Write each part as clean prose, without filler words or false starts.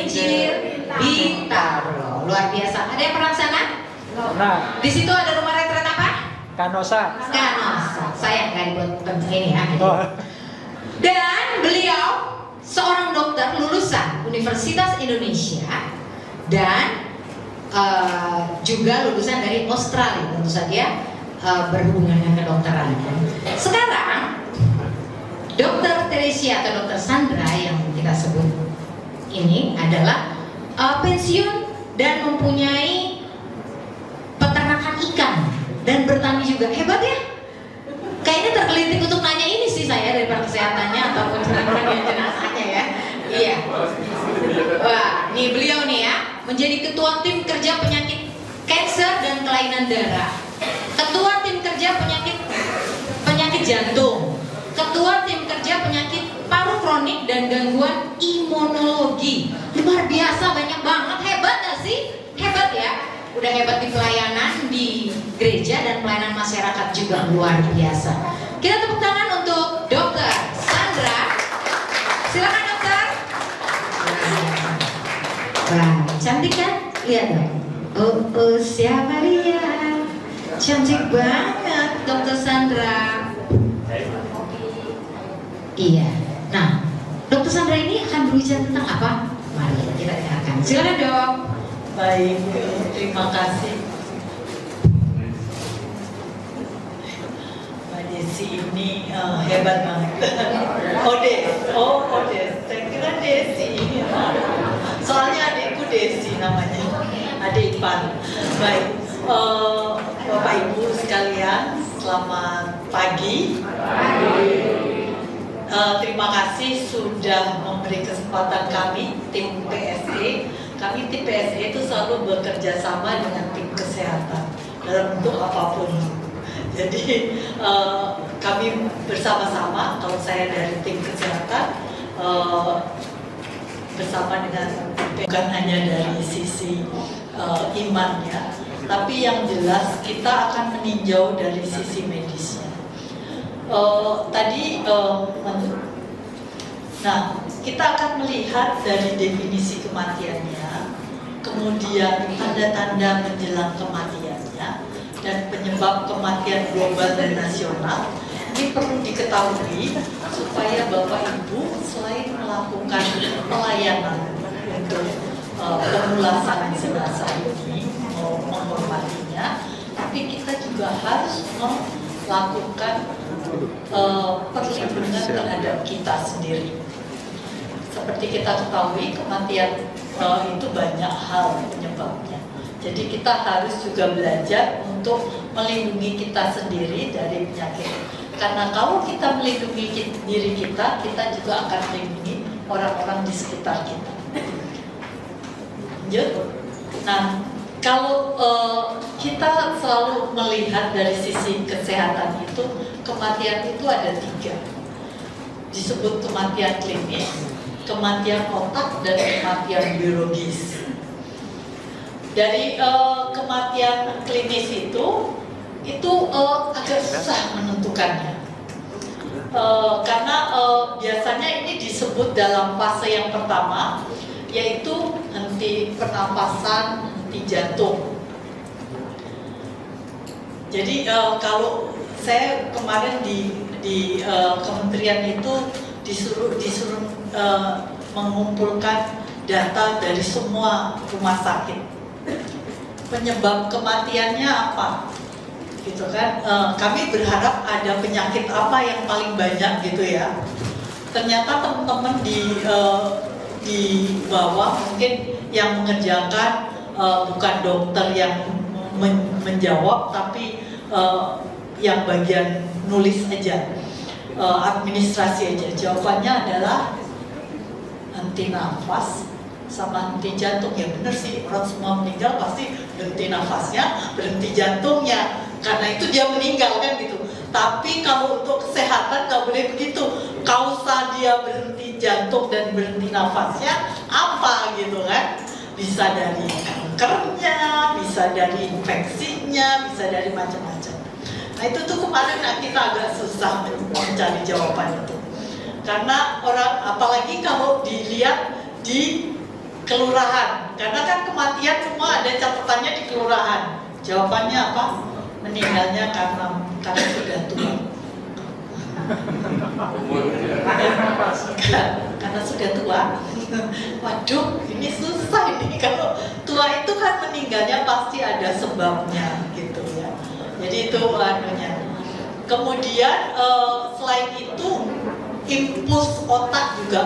Gelincir, Bintaro. Luar biasa. Ada yang pernah ke sana? Nah, Di situ ada rumah retret apa? Kanosa. Kanosa. Saya nggak dibuat ini ya. Oh. Dan beliau seorang dokter lulusan Universitas Indonesia dan juga lulusan dari Australia, tentu saja berhubungan dengan kedokteran. Sekarang Dokter Teresia atau Dokter Sandra yang kita sebut ini adalah pensiun dan mempunyai peternakan ikan dan bertani juga. Hebat ya? Kayaknya tergelitik untuk nanya ini sih saya daripada kesehatannya ataupun bagian jenazahnya ya. Iya. Wah, nih beliau nih ya, menjadi ketua tim kerja penyakit kanker dan kelainan darah, ketua tim kerja penyakit jantung, ketua tim kerja penyakit paru kronik dan gangguan imunologi. Luar biasa, banyak banget. Hebat gak sih? Hebat ya. Udah hebat di pelayanan di gereja dan pelayanan masyarakat juga luar biasa. Kita tepuk tangan untuk Dokter Sandra. Silakan dokter. Wah, cantik kan? Lihat dong. Oh, siapa dia? Cantik banget Dokter Sandra. Iya. Nah, Dokter Sandra ini akan berbicara tentang apa? Mari kita dengarkan. Silakan dok. Baik, terima kasih. Mbak Desi ini hebat banget. Odes. Saya kira Desi. Soalnya adikku Desi namanya, adik ipar. Baik, Bapak Ibu sekalian, selamat pagi. Terima kasih sudah memberi kesempatan kami, tim PSE. Kami tim PSE itu selalu bekerja sama dengan tim kesehatan dalam bentuk apapun. Jadi kami bersama-sama, kalau saya dari tim kesehatan bersama dengan bukan hanya dari sisi iman ya, tapi yang jelas kita akan meninjau dari sisi medisnya. Nah, kita akan melihat dari definisi kematiannya, kemudian tanda-tanda menjelang kematiannya, dan penyebab kematian global dan nasional. Ini perlu diketahui supaya Bapak Ibu selain melakukan pelayanan untuk pemulasaran jenazah ini, menghormatinya, tapi kita juga harus melakukan perlindungan terhadap kita sendiri. Seperti kita ketahui, kematian itu banyak hal penyebabnya. Jadi kita harus juga belajar untuk melindungi kita sendiri dari penyakit. Karena kalau kita melindungi diri kita, kita juga akan melindungi orang-orang di sekitar kita. Lanjut. Nah, kalau kita selalu melihat dari sisi kesehatan itu, kematian itu ada 3. Disebut kematian klinis, kematian otak, dan kematian biologis. Dari kematian klinis itu agak susah menentukannya. Karena biasanya ini disebut dalam fase yang pertama, yaitu henti pernapasan, henti jantung. Jadi kalau saya kemarin di kementerian itu disuruh mengumpulkan data dari semua rumah sakit. Penyebab kematiannya apa? Gitu kan? Kami berharap ada penyakit apa yang paling banyak gitu ya. Ternyata teman-teman di bawah mungkin yang mengerjakan bukan dokter yang menjawab, tapi yang bagian nulis aja, administrasi aja. Jawabannya adalah henti nafas sama henti jantung. Ya benar sih, orang semua meninggal pasti berhenti nafasnya, berhenti jantungnya, karena itu dia meninggal kan gitu. Tapi kalau untuk kesehatan nggak boleh begitu. Kausa dia berhenti jantung dan berhenti nafasnya apa gitu kan? Bisa dari kankernya, bisa dari infeksinya, bisa dari macam-macam. Nah itu tuh kemarin kita agak susah mencari jawaban itu. Karena orang, apalagi kalau dilihat di kelurahan, karena kan kematian semua ada catatannya di kelurahan. Jawabannya apa? Meninggalnya karena sudah tua. Karena sudah tua. Waduh, ini susah ini. Kalau tua itu kan meninggalnya pasti ada sebabnya gitu ya. Jadi itu anunya. Kemudian selain itu impuls otak juga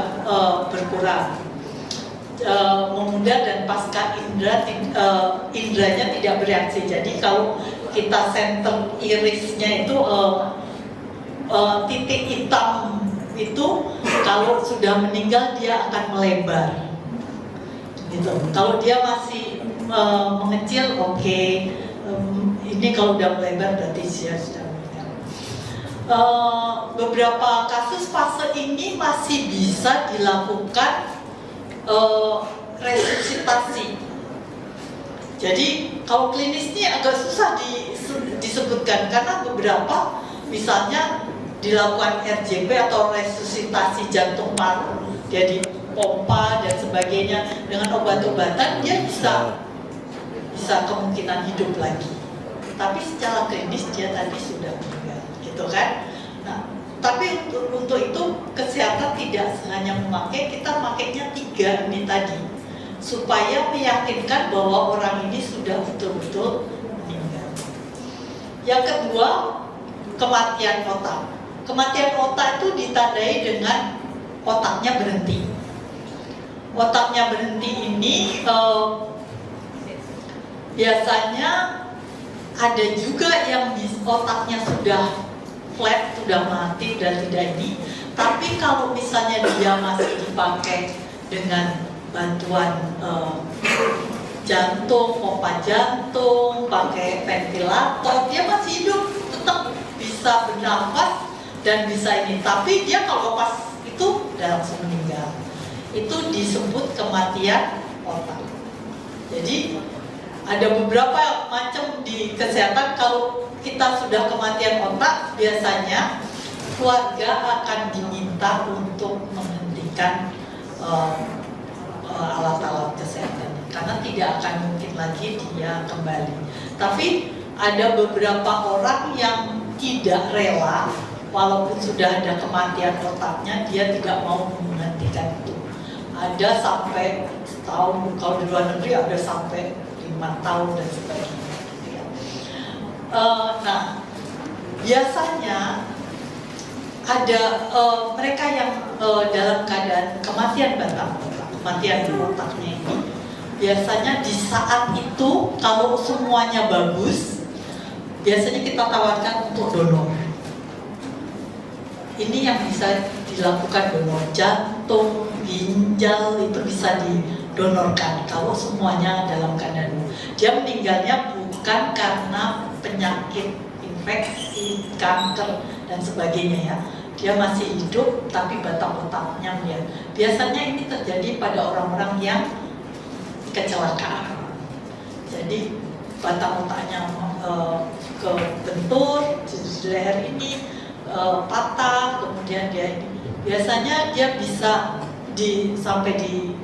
berkurang. Memudar dan pasca indranya tidak bereaksi. Jadi kalau kita center irisnya itu titik hitam itu kalau sudah meninggal dia akan melebar. Gitu. Kalau dia masih mengecil, oke. Ini kalau udah melebar berarti dia sudah meninggal. Beberapa kasus fase ini masih bisa dilakukan resusitasi. Jadi kalau klinis ini agak susah disebutkan karena beberapa misalnya dilakukan RJP atau resusitasi jantung paru, jadi pompa dan sebagainya dengan obat-obatan dia bisa kemungkinan hidup lagi. Tapi secara klinis dia tadi sudah meninggal, gitu kan? Nah, tapi untuk itu kesehatan tidak hanya memakai, kita makainya 3 ini tadi supaya meyakinkan bahwa orang ini sudah betul-betul meninggal. Yang kedua, kematian otak. Kematian otak itu ditandai dengan otaknya berhenti. Otaknya berhenti ini biasanya ada juga yang otaknya sudah flat, sudah mati dan tidak ini. Tapi kalau misalnya dia masih dipakai dengan bantuan jantung, pompa jantung, pakai ventilator, dia masih hidup, tetap bisa bernafas dan bisa ini. Tapi dia kalau pas itu udah langsung meninggal. Itu disebut kematian otak. Jadi ada beberapa macam di kesehatan. Kalau kita sudah kematian otak, biasanya keluarga akan diminta untuk menghentikan alat-alat kesehatan karena tidak akan mungkin lagi dia kembali. Tapi ada beberapa orang yang tidak rela, walaupun sudah ada kematian otaknya, dia tidak mau menghentikan itu. Ada sampai setahun, kalau di luar negeri ada sampai 5 tahun dan sebagainya. Nah, biasanya ada mereka yang dalam keadaan kematian batang otak, kematian di otaknya ini, biasanya di saat itu kalau semuanya bagus, biasanya kita tawarkan untuk donor. Ini yang bisa dilakukan donor jantung, ginjal itu bisa didonorkan kalau semuanya dalam keadaan. Dia meninggalnya bukan karena penyakit infeksi, kanker dan sebagainya ya. Dia masih hidup tapi batang otaknya ya. Biasanya ini terjadi pada orang-orang yang kecelakaan. Jadi batang otaknya kebentur, di leher ini patah, kemudian dia ini. Biasanya dia bisa sampai di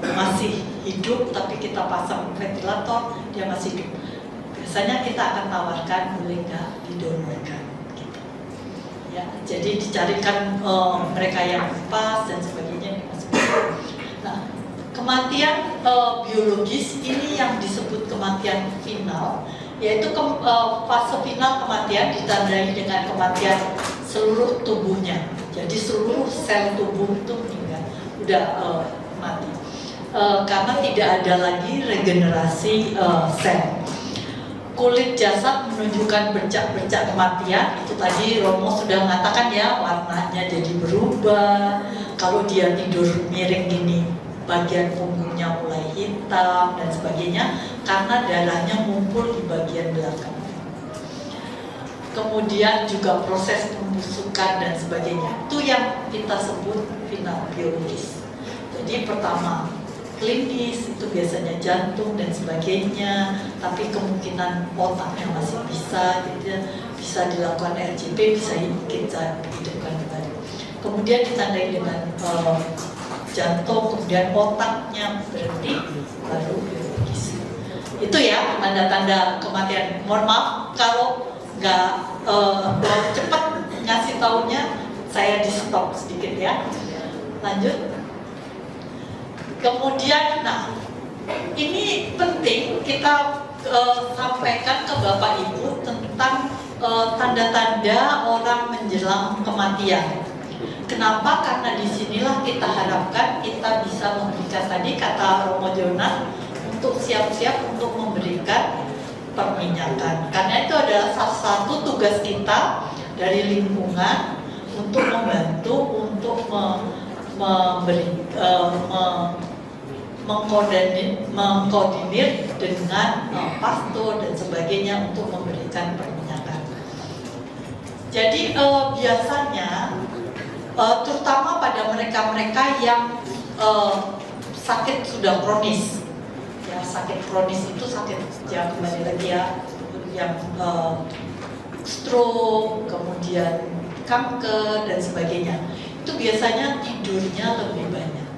masih hidup tapi kita pasang ventilator, dia masih hidup. Biasanya kita akan tawarkan boleh nggak didonorkan gitu. Ya, jadi dicarikan mereka yang pas dan sebagainya. Nah, kematian biologis ini yang disebut kematian final, yaitu fase final kematian ditandai dengan kematian seluruh tubuhnya. Jadi seluruh sel tubuh itu meninggal, udah mati. Karena tidak ada lagi regenerasi sel. Kulit jasad menunjukkan bercak-bercak kematian. Itu tadi Romo sudah mengatakan ya, warnanya jadi berubah. Kalau dia tidur miring gini, bagian punggungnya mulai hitam dan sebagainya, karena darahnya ngumpul di bagian belakang. Kemudian juga proses pembusukan dan sebagainya. Itu yang kita sebut final biologis. Jadi pertama klinis itu biasanya jantung dan sebagainya, tapi kemungkinan otaknya masih bisa, gitu, bisa dilakukan RJP, bisa kita hidupkan kembali. Kemudian ditandai dengan jantung, kemudian otaknya berhenti, baru biologis. Itu ya tanda-tanda kematian. Mohon maaf kalau nggak cepat ngasih taunya, saya di stop sedikit ya. Lanjut. Kemudian, nah ini penting kita sampaikan ke Bapak Ibu tentang tanda-tanda orang menjelang kematian. Kenapa? Karena disinilah kita harapkan kita bisa memberikan, tadi kata Romo Jonas, untuk siap-siap untuk memberikan perminyakan. Karena itu adalah salah satu tugas kita dari lingkungan untuk membantu, untuk mengkoordinir dengan pastor dan sebagainya untuk memberikan perminyakan. Jadi biasanya terutama pada mereka-mereka yang sakit sudah kronis, ya sakit kronis itu sakit ya kembali lagi ya, yang stroke, kemudian kanker dan sebagainya, itu biasanya tidurnya lebih banyak.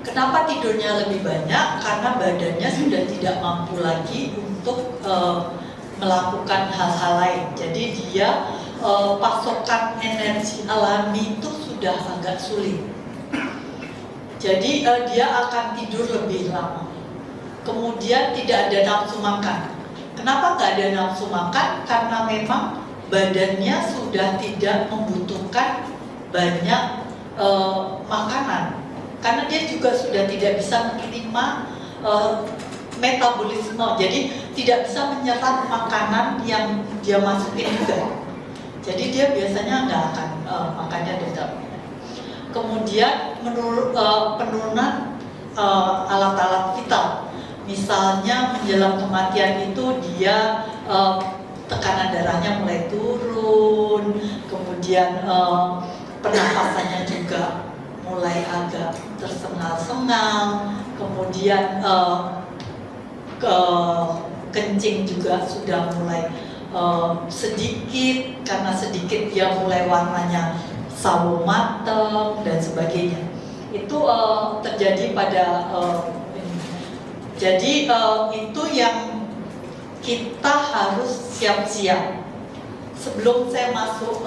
Kenapa tidurnya lebih banyak? Karena badannya sudah tidak mampu lagi untuk melakukan hal-hal lain. Jadi dia pasokan energi alami itu sudah agak sulit. Jadi dia akan tidur lebih lama. Kemudian tidak ada nafsu makan. Kenapa nggak ada nafsu makan? Karena memang badannya sudah tidak membutuhkan banyak makanan. Karena dia juga sudah tidak bisa menerima metabolisme. Jadi tidak bisa menyerap makanan yang dia masukin juga. Jadi dia biasanya nggak akan makannya dari dalam. Kemudian penurunan alat-alat vital, misalnya menjelang kematian itu dia tekanan darahnya mulai turun, kemudian pernapasannya juga mulai agak tersengal-sengal, kemudian kencing juga sudah mulai sedikit, karena sedikit dia mulai warnanya sawo mateng dan sebagainya. Itu terjadi pada ini. Jadi itu yang kita harus siap-siap sebelum saya masuk.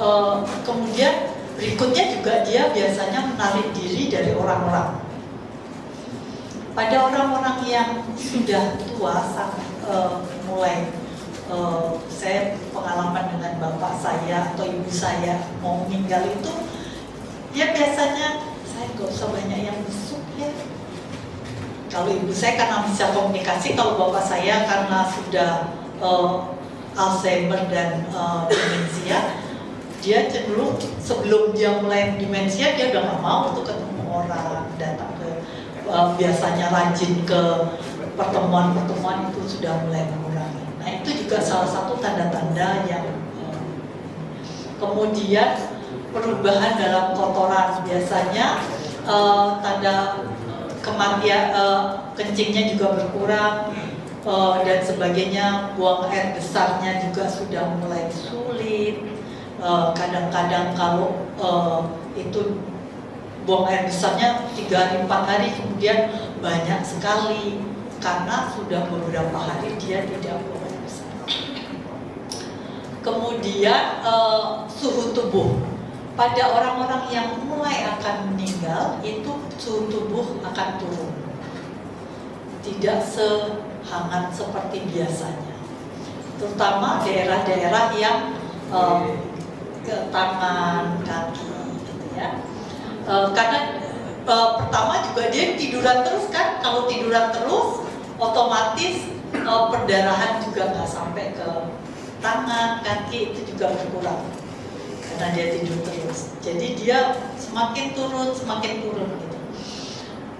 Kemudian berikutnya juga dia biasanya menarik diri dari orang-orang. Pada orang-orang yang sudah tua, mulai saya pengalaman dengan bapak saya atau ibu saya mau meninggal itu, ya biasanya saya nggak usah banyak yang besuk ya. Kalau ibu saya karena bisa komunikasi, kalau bapak saya karena sudah Alzheimer dan demensia, dia cenderung sebelum dia mulai demensia dia udah nggak mau untuk ketemu orang, datang ke biasanya rajin ke pertemuan-pertemuan itu sudah mulai mengurangi. Nah itu juga salah satu tanda-tanda yang kemudian perubahan dalam kotoran, biasanya tanda kematian, kencingnya juga berkurang dan sebagainya, buang air besarnya juga sudah mulai sulit. Kadang-kadang kalau itu buang air besarnya 3 hari 4 hari kemudian banyak sekali karena sudah beberapa hari dia tidak buang air besar. Kemudian suhu tubuh pada orang-orang yang mulai akan meninggal itu suhu tubuh akan turun, tidak sehangat seperti biasanya, terutama daerah-daerah yang ke tangan, kaki gitu ya. Karena pertama juga dia tiduran terus kan, kalau tiduran terus otomatis perdarahan juga nggak sampai ke tangan, kaki, itu juga berkurang karena dia tidur terus. Jadi dia semakin turun gitu.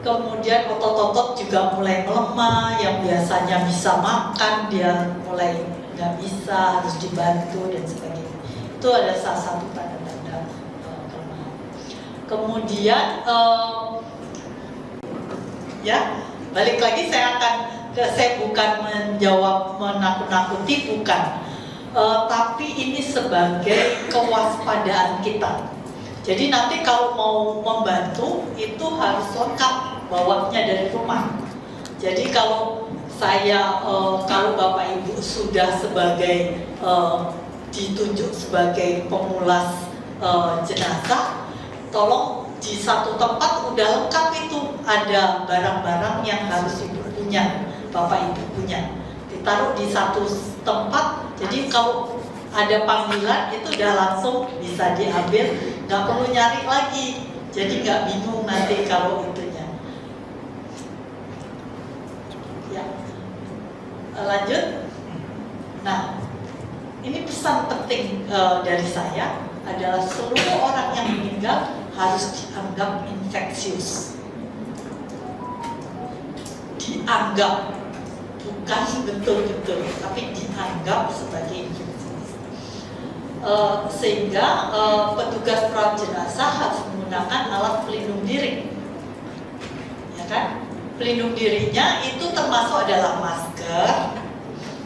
Kemudian otot-otot juga mulai melemah, yang biasanya bisa makan dia mulai nggak bisa, harus dibantu dan sebagainya. Itu ada salah satu tanda-tanda kelemahan. Kemudian ya balik lagi saya bukan menjawab menakut-nakuti, bukan, tapi ini sebagai kewaspadaan kita. Jadi nanti kalau mau membantu itu harus lengkap bawanya dari rumah. Jadi kalau saya kalau Bapak Ibu sudah sebagai ditunjuk sebagai pemulas jenazah, tolong di satu tempat udah lengkap itu, ada barang-barang yang harus Ibu punya, Bapak Ibu punya, ditaruh di satu tempat. Jadi kalau ada panggilan itu udah langsung bisa diambil, nggak perlu nyari lagi. Jadi nggak bingung nanti kalau itunya. Ya, lanjut. Nah, ini pesan penting dari saya adalah seluruh orang yang meninggal harus dianggap infeksius. Dianggap, bukan betul-betul, tapi dianggap sebagai infeksius. Sehingga petugas perawat jenazah harus menggunakan alat pelindung diri, ya kan? Pelindung dirinya itu termasuk adalah masker,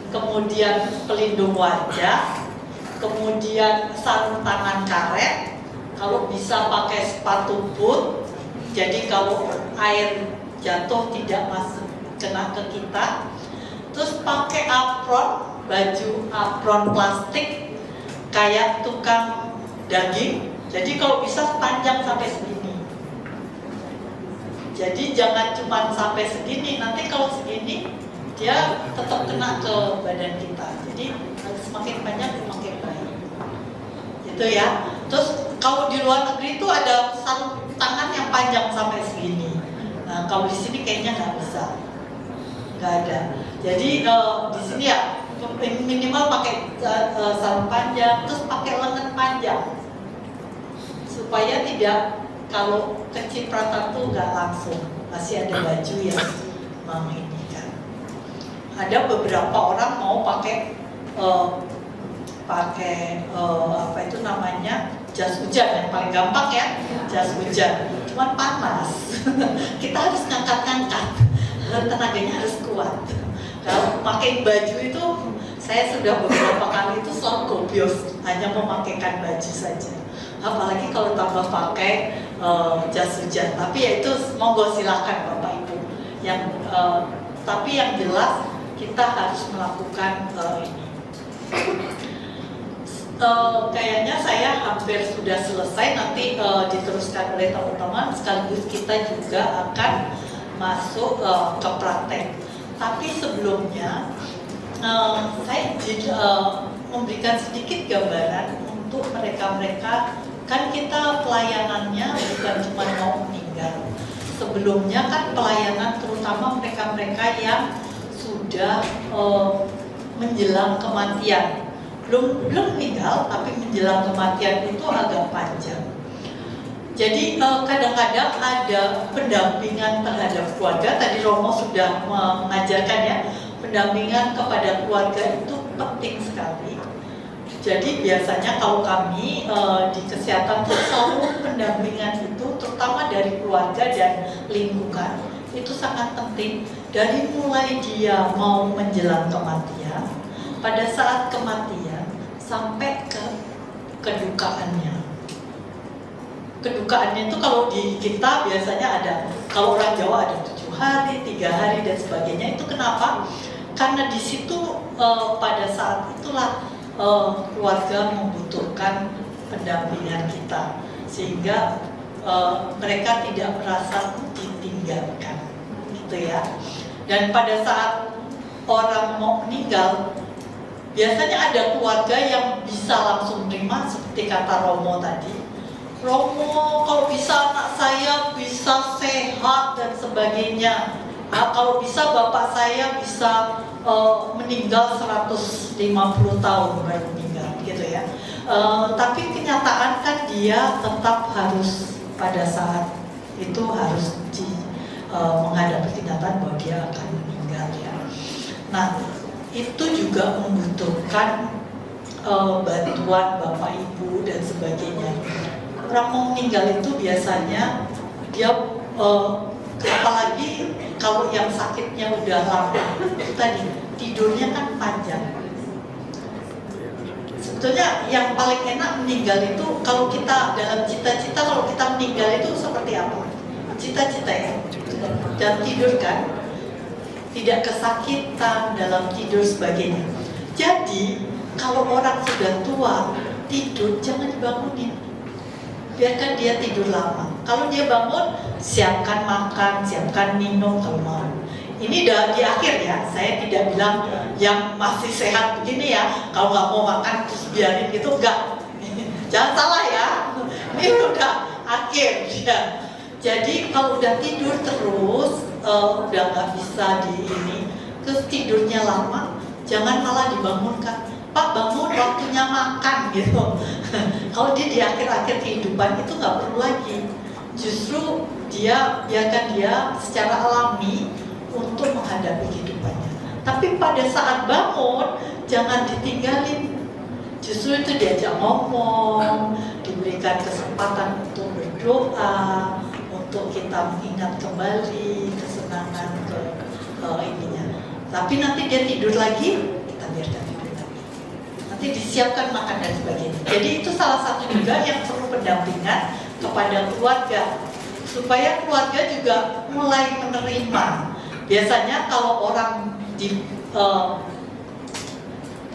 kemudian pelindung wajah, kemudian sarung tangan karet, kalau bisa pakai sepatu boot, jadi kalau air jatuh tidak masuk kena ke kita. Terus pakai apron, baju apron plastik kayak tukang daging, jadi kalau bisa panjang sampai segini. Jadi jangan cuma sampai segini, nanti kalau segini dia tetap kena ke badan kita. Jadi semakin panjang semakin baik. Gitu ya. Terus kalau di luar negeri itu ada sarung tangan yang panjang sampai segini. Nah kalau di sini kayaknya nggak bisa, nggak ada. Jadi di sini ya minimal pakai sarung panjang, terus pakai lengan panjang supaya tidak, kalau kecipratan tuh nggak langsung, masih ada baju yang menghidupkan. Ada beberapa orang mau pakai apa itu namanya, jas hujan, yang paling gampang ya, jas hujan. Cuman panas, kita harus ngangkat-ngangkat, tenaganya harus kuat. Kalau pakai baju itu, saya sudah beberapa kali itu selalu gobios, hanya memakaikan baju saja. Apalagi kalau tambah pakai jas hujan. Tapi ya itu monggo silakan Bapak Ibu. Tapi yang jelas kita harus melakukan ini. Kayaknya saya hampir sudah selesai, nanti diteruskan oleh teman-teman, sekaligus kita juga akan masuk ke praktek. Tapi sebelumnya saya memberikan sedikit gambaran untuk mereka-mereka, kan kita pelayanannya bukan cuma mau meninggal. Sebelumnya kan pelayanan terutama mereka-mereka yang sudah menjelang kematian. Belum meninggal, tapi menjelang kematian itu agak panjang. Jadi kadang-kadang ada pendampingan terhadap keluarga. Tadi Romo sudah mengajarkan ya, pendampingan kepada keluarga itu penting sekali. Jadi biasanya kalau kami di kesehatan selalu pendampingan itu terutama dari keluarga dan lingkungan itu sangat penting. Dari mulai dia mau menjelang kematian, pada saat kematian sampai ke kedukaannya. Kedukaannya itu kalau di kita biasanya ada, kalau orang Jawa ada 7 hari, 3 hari dan sebagainya. Itu kenapa? Karena di situ pada saat itulah keluarga membutuhkan pendampingan kita, sehingga mereka tidak merasa ditinggalkan, gitu ya. Dan pada saat orang mau meninggal, biasanya ada keluarga yang bisa langsung terima, seperti kata Romo tadi. Romo, kalau bisa anak saya bisa sehat dan sebagainya. Nah, kalau bisa bapak saya bisa meninggal 150 tahun baru meninggal, gitu ya. Tapi kenyataan kan dia tetap harus pada saat itu harus menghadapi kenyataan bahwa dia akan meninggal ya. Nah, itu juga membutuhkan bantuan Bapak Ibu dan sebagainya. Orang mau meninggal itu biasanya dia apalagi kalau yang sakitnya udah lama, itu tadi tidurnya kan panjang. Sebetulnya yang paling enak meninggal itu kalau kita dalam cita-cita, kalau kita meninggal itu seperti apa? Cita-cita ya, dan tidur kan, tidak kesakitan dalam tidur sebagainya. Jadi kalau orang sudah tua tidur jangan dibangunin, biarkan dia tidur lama. Kalau dia bangun, siapkan makan, siapkan minum kalau mau. Ini udah di akhir ya, saya tidak bilang yang masih sehat begini ya, kalau nggak mau makan terus biarin gitu, enggak. Jangan salah ya, ini udah akhir ya. Jadi kalau udah tidur terus, udah nggak bisa di ini, terus tidurnya lama, jangan malah dibangunkan. Pak bangun, waktunya makan gitu. Kalau dia di akhir-akhir kehidupan itu nggak perlu lagi. Justru dia biarkan dia secara alami untuk menghadapi kehidupannya. Tapi pada saat bangun, jangan ditinggalin. Justru itu diajak ngomong, diberikan kesempatan untuk berdoa, untuk kita mengingat kembali kesenangan ke ininya. Tapi nanti dia tidur lagi, kita biarkan tidur lagi. Nanti disiapkan makan dan sebagainya. Jadi itu salah satu juga yang perlu pendampingan kepada keluarga, supaya keluarga juga mulai menerima. Biasanya kalau orang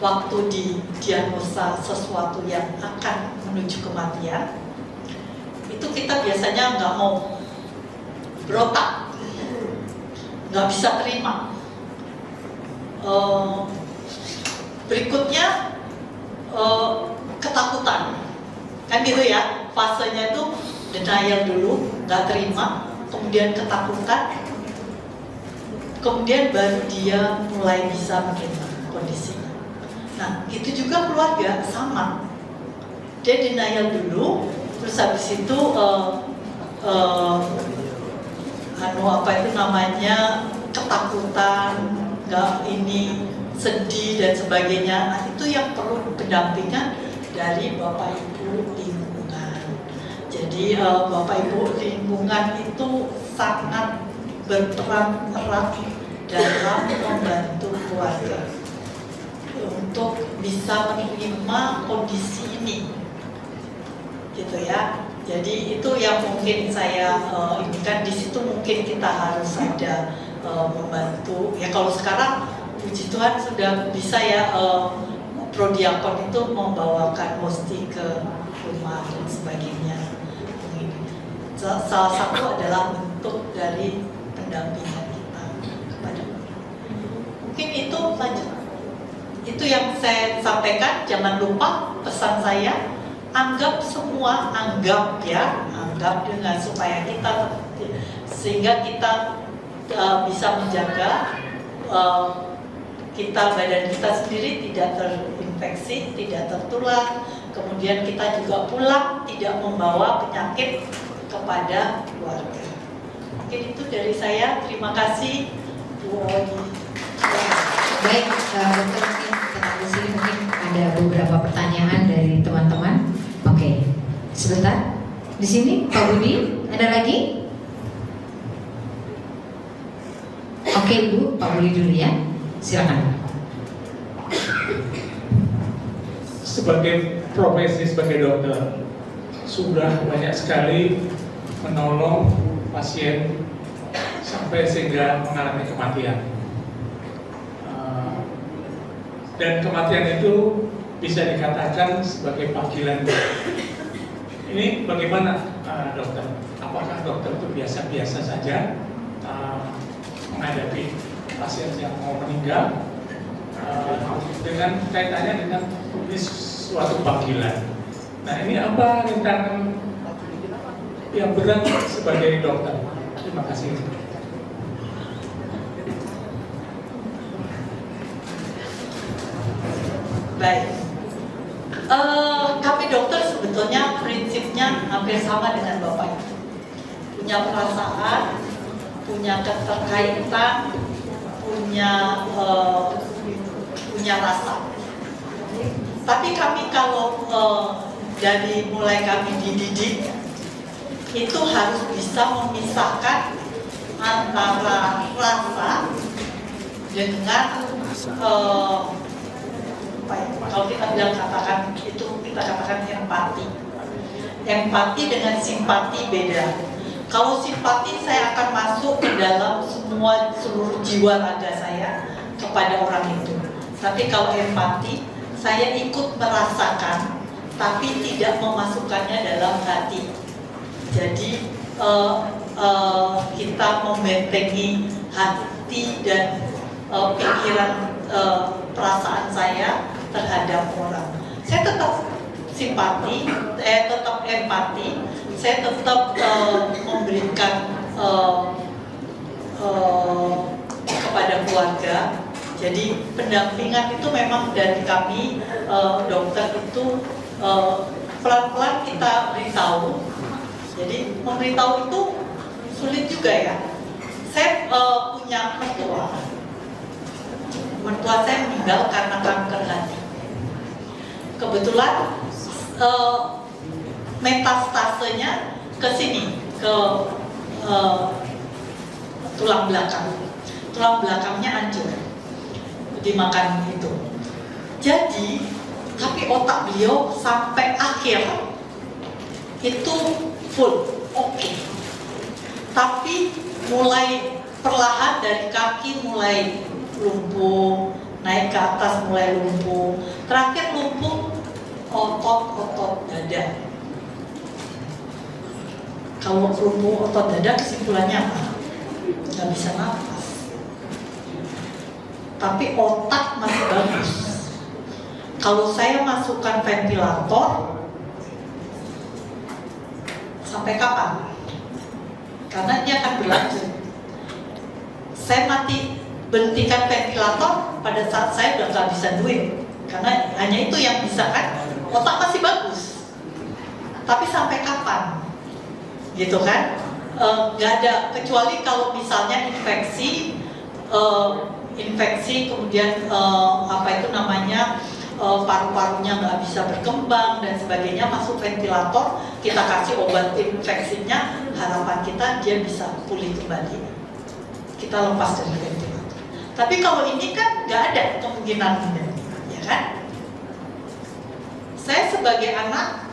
waktu didiagnosa sesuatu yang akan menuju kematian, itu kita biasanya nggak mau, berotak, nggak bisa terima. Berikutnya ketakutan, kan gitu ya, fasenya itu denial dulu, nggak terima, kemudian ketakutan, kemudian baru dia mulai bisa menerima kondisinya. Nah, itu juga keluarga sama. Dia denial dulu, terus habis itu ketakutan, nggak ini, sedih dan sebagainya. Nah, itu yang perlu pendampingan dari Bapak Ibu lingkungan. Jadi Bapak Ibu lingkungan itu sangat berperan erat dalam membantu keluarga untuk bisa menerima kondisi ini, gitu ya. Jadi itu yang mungkin saya ini kan di situ mungkin kita harus ada membantu. Ya kalau sekarang puji Tuhan sudah bisa ya, prodiakon itu membawakan hosti ke rumah dan sebagainya. Salah satu adalah bentuk dari pendampingan kita kepada mereka. Mungkin itu lanjut. Itu yang saya sampaikan. Jangan lupa pesan saya, anggap semua, anggap dengan supaya kita, sehingga kita bisa menjaga badan kita sendiri tidak terinfeksi, tidak tertular. Kemudian kita juga pulang tidak membawa penyakit kepada keluarga. Mungkin itu dari saya. Terima kasih, Bu Oli. Baik, dokter, mungkin tetap di sini, mungkin ada beberapa pertanyaan dari teman-teman. Oke, sebentar. Di sini, Pak Budi, ada lagi? Oke, Ibu, Pak Budi dulu ya. Silakan. Sebagai profesi sebagai dokter, sudah banyak sekali menolong pasien sampai sehingga mengalami kematian. Dan kematian itu bisa dikatakan sebagai panggilan. Ini bagaimana dokter? Apakah dokter itu biasa-biasa saja menghadapi pasien yang mau meninggal dengan kaitannya dengan ini suatu panggilan? Nah, ini apa rintangan yang berat sebagai dokter? Terima kasih. Baik, kami dokter sebetulnya prinsipnya hampir sama dengan Bapak Ibu. Punya perasaan, punya keterkaitan, punya rasa. Tapi kami kalau dari mulai kami dididik, itu harus bisa memisahkan antara rasa dengan apa ya? Kalau kita bilang katakan itu kita katakan empati. Empati dengan simpati beda. Kalau simpati saya akan masuk ke dalam seluruh jiwa raga saya kepada orang itu. Tapi kalau empati, saya ikut merasakan, tapi tidak memasukkannya dalam hati. Jadi kita membentengi hati dan pikiran, perasaan saya terhadap orang. Saya tetap simpati, tetap empati, saya tetap memberikan kepada keluarga. Jadi pendampingan itu memang dari kami dokter itu pelan-pelan kita beritahu. Jadi memberitahu itu sulit juga ya. Saya punya mertua saya meninggal karena kanker hati. Kebetulan metastasenya ke sini, ke tulang belakang. Tulang belakangnya hancur dimakan itu. Jadi, tapi otak beliau sampai akhir itu full, oke. Tapi mulai perlahan dari kaki mulai lumpuh, naik ke atas mulai lumpuh, terakhir lumpuh otot dada. Kalau lumpuh otot dada kesimpulannya apa? Nggak bisa nafas. Tapi otak masih bagus. Kalau saya masukkan ventilator, sampai kapan? Karena dia akan berlanjut. Saya berhentikan ventilator pada saat saya udah nggak bisa duit, karena hanya itu yang bisa kan. Otak masih bagus, tapi sampai kapan? Gitu kan? Nggak ada, kecuali kalau misalnya infeksi kemudian paru-parunya nggak bisa berkembang dan sebagainya, masuk ventilator, kita kasih obat infeksinya, harapan kita dia bisa pulih kembali, kita lepas dari ventilator. Tapi kalau ini kan nggak ada kemungkinan, ya kan? Saya sebagai anak,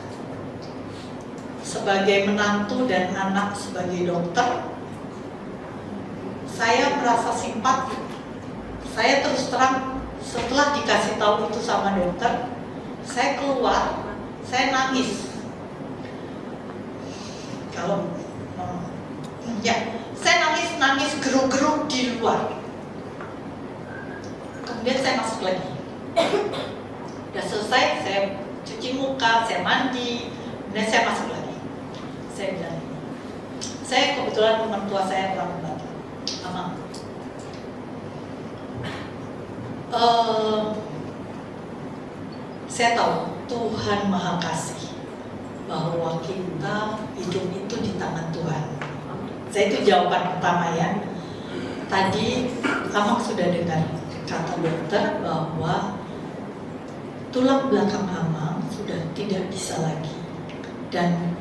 sebagai menantu dan anak sebagai dokter, saya merasa simpati. Saya terus terang, setelah dikasih tahu itu sama dokter, saya keluar, saya nangis. Saya nangis geruk-geruk di luar. Kemudian saya masuk lagi. Udah selesai, saya cuci muka, saya mandi, kemudian saya masuk lagi. Saya bilang, saya kebetulan mertua saya orang Batak, Amang. Saya tahu Tuhan Maha Kasih, bahwa kita hidup itu di tangan Tuhan. Saya itu jawaban pertama ya. Tadi Amang sudah dengar kata dokter bahwa tulang belakang Amang sudah tidak bisa lagi dan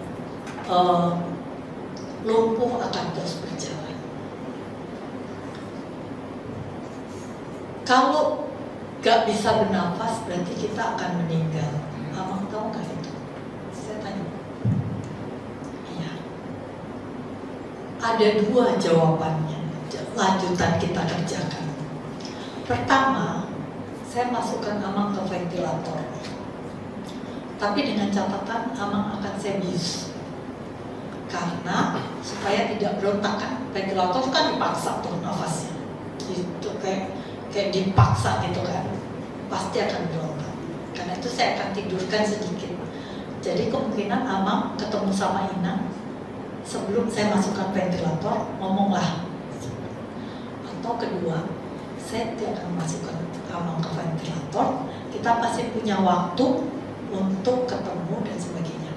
lumpuh akan terus berjalan. Kalau gak bisa bernafas berarti kita akan meninggal. Amang tahu gak itu? Saya tanya. Iya. Ada dua jawabannya, lanjutan kita kerjakan. Pertama, saya masukkan Amang ke ventilator. Tapi dengan catatan Amang akan saya bius. Karena supaya tidak berontak kan, ventilator kan dipaksa tuh nafasnya. Itu kayak dipaksa gitu kan, pasti akan berontak. Karena itu saya akan tidurkan sedikit. Jadi kemungkinan Amang ketemu sama Ina sebelum saya masukkan ventilator, ngomonglah. Atau kedua, saya tidak akan masukkan Amang ke ventilator, kita pasti punya waktu untuk ketemu dan sebagainya.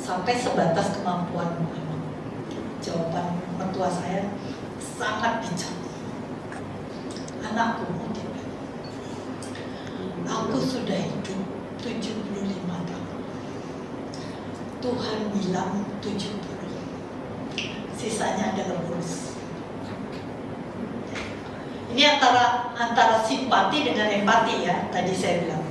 Sampai sebatas kemampuan Amang. Jawaban mertua saya sangat bijak. Anakku, aku sudah hidup 75 tahun. Tuhan bilang 70. Sisanya adalah bonus. Ini antara simpati dengan empati ya, tadi saya bilang.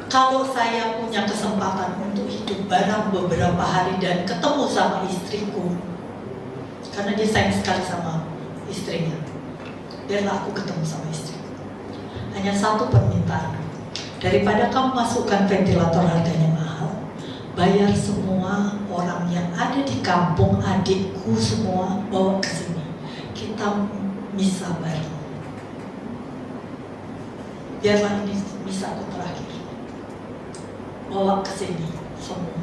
Kalau saya punya kesempatan untuk hidup bareng beberapa hari dan ketemu sama istriku, karena dia sayang sekali sama istrinya, biarlah aku ketemu sama istriku. Hanya satu permintaan, daripada kamu masukkan ventilator harganya mahal, bayar semua orang yang ada di kampung, adikku semua, bawa ke sini. Kita misa bareng. Biarlah ini misaku terakhir. Bawa ke sini semua.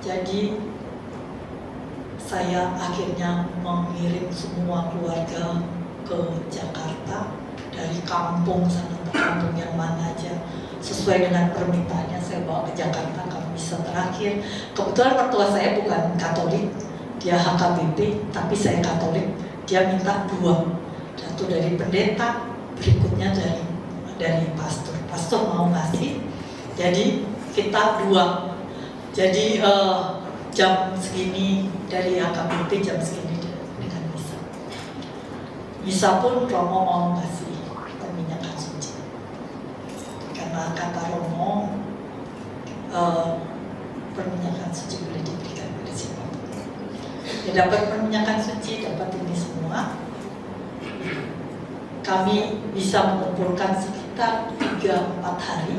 Jadi saya akhirnya mengirim semua keluarga ke Jakarta, dari kampung sana ke kampung yang mana aja, sesuai dengan permintaannya saya bawa ke Jakarta ke misa terakhir. Kebetulan mertua saya bukan Katolik, dia HKBP, tapi saya Katolik. Dia minta 2, satu dari pendeta, berikutnya dari pastor. Pastor mau ngasih, jadi kita 2. Jadi jam segini dari HKBP, jam segini dengan misa. Misa pun Romo mau ngasih perminyakan suci, karena kata Romo perminyakan suci boleh diberikan pada siapapun. Ya, dapat perminyakan suci, dapat ini semua. Kami bisa mengumpulkan sekitar 3-4 hari.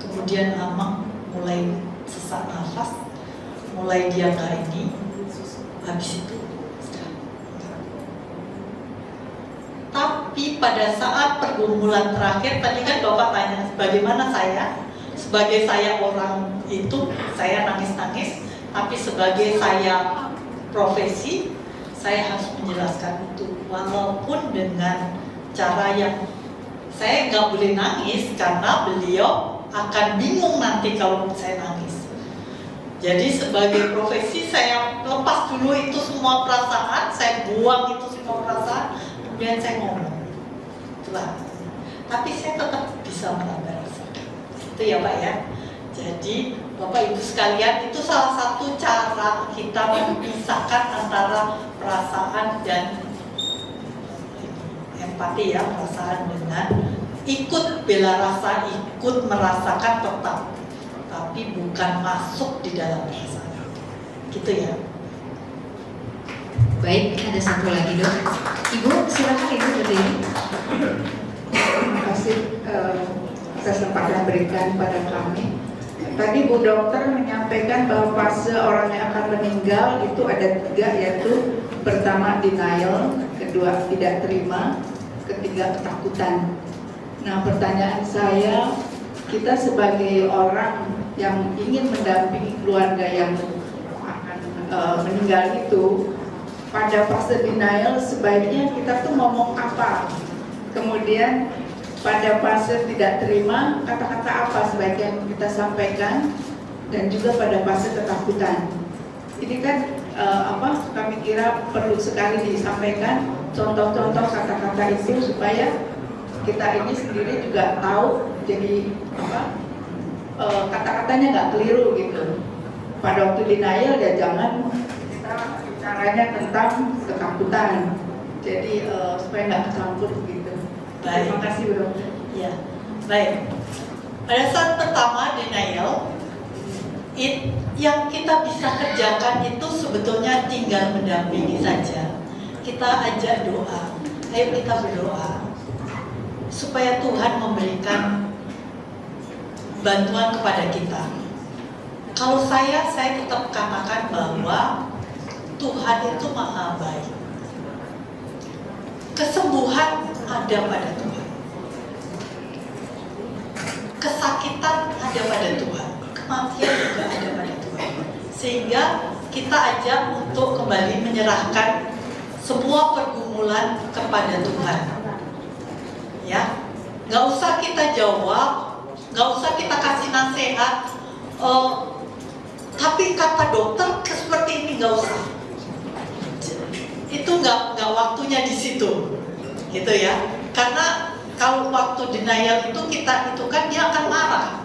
Kemudian Amang mulai sesak nafas, mulai dia nggak ini. Habis itu tapi pada saat pergumulan terakhir, tadi kan Bapak tanya bagaimana saya, sebagai saya orang itu, saya nangis-nangis, tapi sebagai saya profesi, saya harus menjelaskan itu, walaupun dengan cara yang saya nggak boleh nangis, karena beliau akan bingung nanti kalau saya nangis. Jadi sebagai profesi saya lepas dulu itu semua perasaan, saya buang itu semua perasaan, kemudian saya ngomong. Itulah. Tapi saya tetap bisa menambah rasa. Itu ya Pak ya. Jadi Bapak Ibu sekalian, itu salah satu cara kita memisahkan antara perasaan dan empati ya, perasaan dengan ikut bela rasa, ikut merasakan tetap, tapi bukan masuk di dalam perasaan. Gitu ya. Baik, ada satu lagi Dok. Ibu, silakan Ibu berdiri. Terima kasih kesempatan berikan pada kami. Tadi Bu Dokter menyampaikan bahwa fase orang yang akan meninggal itu ada 3, yaitu pertama denial, kedua tidak terima, ketiga ketakutan. Nah, pertanyaan saya, kita sebagai orang yang ingin mendampingi keluarga yang akan meninggal itu, pada fase denial sebaiknya kita tuh ngomong apa? Kemudian pada fase tidak terima, kata-kata apa sebaiknya kita sampaikan, dan juga pada fase ketakutan. Ini kan kami kira perlu sekali disampaikan contoh-contoh kata-kata itu supaya kita ini sendiri juga tahu, jadi kata-katanya nggak keliru gitu. Pada waktu denial ya jangan kita bicaranya tentang ketakutan, jadi supaya nggak kecampur gitu. Baik. Terima kasih Bu Dokter. Ya, baik. Pada saat pertama denial, yang kita bisa kerjakan itu sebetulnya tinggal mendampingi saja. Kita ajak doa. Ayo kita berdoa supaya Tuhan memberikan bantuan kepada kita. Kalau saya tetap katakan bahwa Tuhan itu maha baik. Kesembuhan ada pada Tuhan. Kesakitan ada pada Tuhan. Kematian juga ada pada Tuhan. Sehingga kita ajak untuk kembali menyerahkan semua pergumulan kepada Tuhan. Ya, nggak usah kita jawab, nggak usah kita kasih nasihat. Tapi kata dokter seperti ini nggak usah. Itu nggak waktunya di situ, gitu ya. Karena kalau waktu denial itu kita itu kan dia akan marah,